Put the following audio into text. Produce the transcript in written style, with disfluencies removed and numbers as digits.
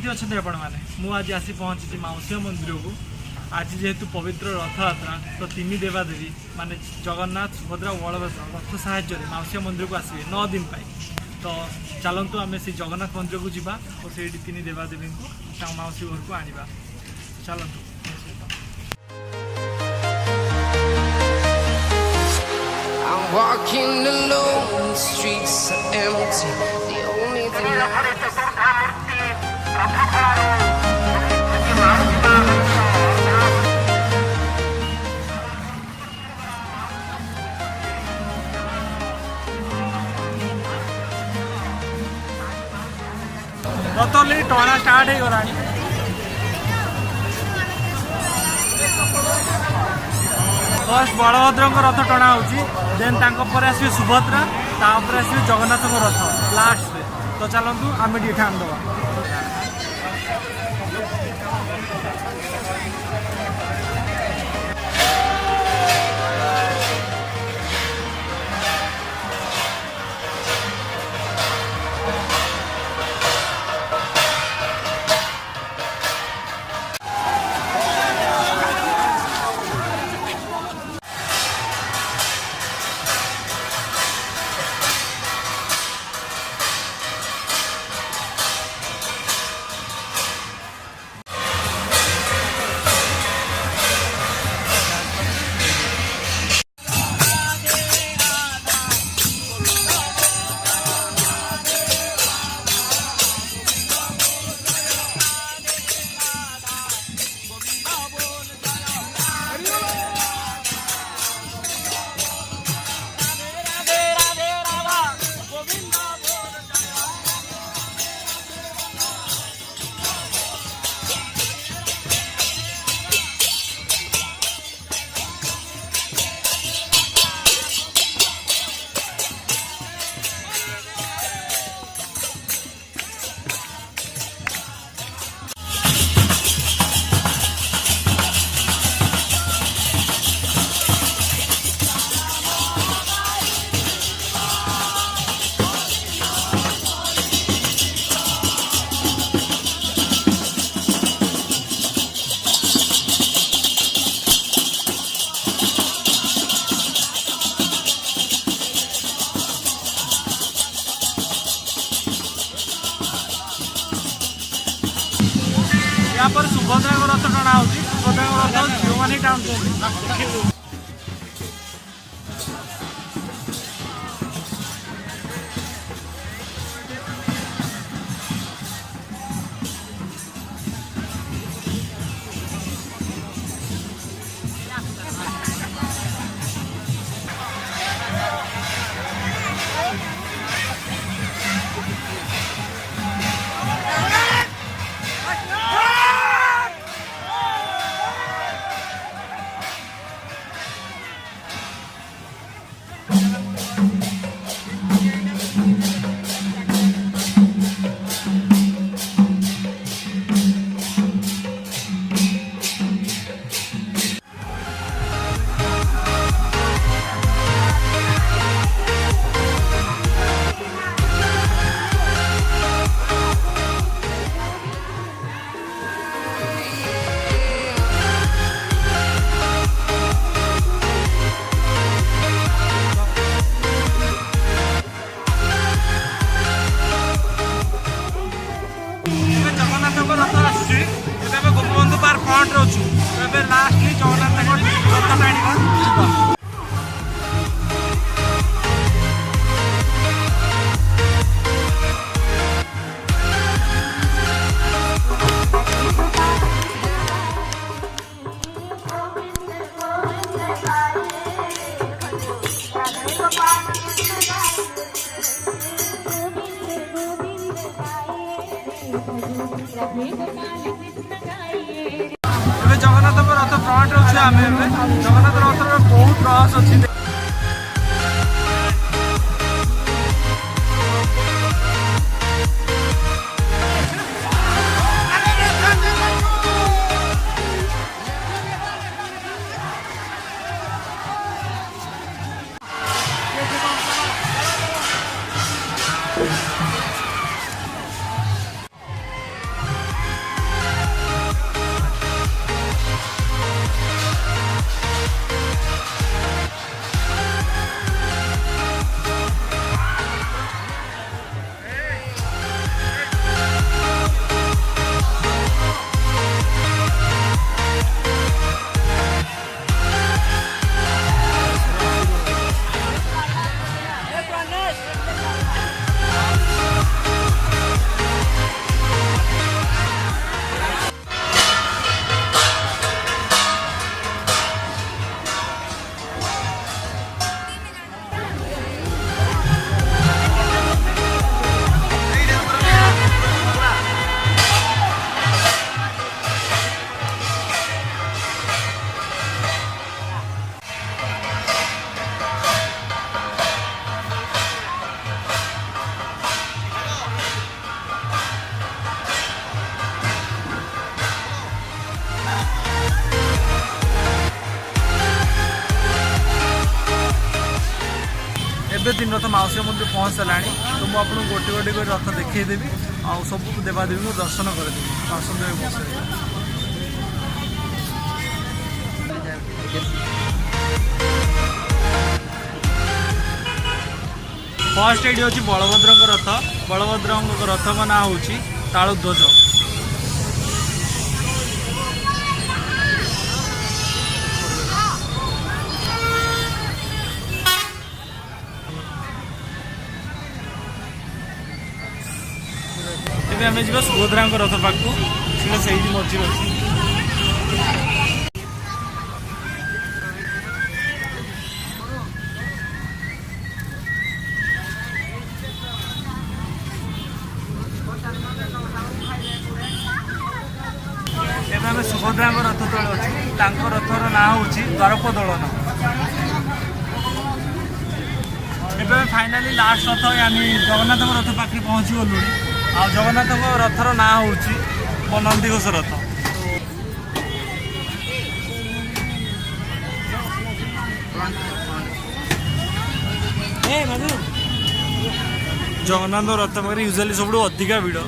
अच्छा आपण मैंने मुझे आसी पहुँची माउसी मंदिर को आज जेहेतु पवित्र रथयात्रा तो तीन देवादेवी माने जगन्नाथ सुभद्रा बलभद्र रथ साहाय्य माउसी मंदिर को आसवे 9 दिन तो चलतु आम से जगन्नाथ मंदिर को जीवा और से तीन देवादेवी को माउसी घर को आनिबा चलतु। I'm walking alone, the streets are empty. The only thing रथली टणा स्टार्ट हो गला फर्स्ट बलभद्र रथ टणा होन तापर आसवे सुभद्रा तापर आसवे जगन्नाथ रथ लास्ट तो चलतु आम टी आनदे यहाँ पर सुभद्रा रथ टणा हो सुभद्रा रथ झील मैंने टाणुं। गोपबंधु पार्क फ्रंट अच्छु तो लास्टली जगन्नाथ रथ टाणिबा जगन्नाथ रथ फ्रंट अच्छे आम जगन्नाथ रथ बहुत रस अच्छी गोटे तीन रथ माउसी मंदिर पहुँच साराणी तो मुझे आपको गोटे गोटे कर रथ देखदेवी आउ सब देवादेवी को दर्शन करदेवी आसंत फर्स्ट एडी हूँ बलभद्र रथ बलभद्र रथ का ना हूँ तालध्वज ଏବେ ଆମେ ଯିବା ସୁଭଦ୍ରାଙ୍କ ରଥ ପାଖକୁ ସେଟା ସେଇଠି ମଝିରେ ଅଛି। ଏବେ ଆମେ ସୁଭଦ୍ରାଙ୍କ ରଥ ତଳେ ଅଛୁ ତାଙ୍କ ରଥର ନାଁ ହେଉଛି ଦ୍ୱାରପ ଦୋଳନ। ଏବେ ଆମେ ଫାଇନାଲି ଲାଷ୍ଟ ରଥ ଆମେ ଜଗନ୍ନାଥଙ୍କ ରଥ ପାଖରେ ପହଞ୍ଚି ଗଲୁଣି ଆଉ ଜଗନ୍ନାଥଙ୍କ ରଥର ନାଁ ହେଉଛି ନନ୍ଦିଘୋଷ ରଥ। ଜଗନ୍ନାଥ ରଥ ପାଖରେ ୟୁଜୁଆଲି ସବୁଠୁ ଅଧିକା ଭିଡ଼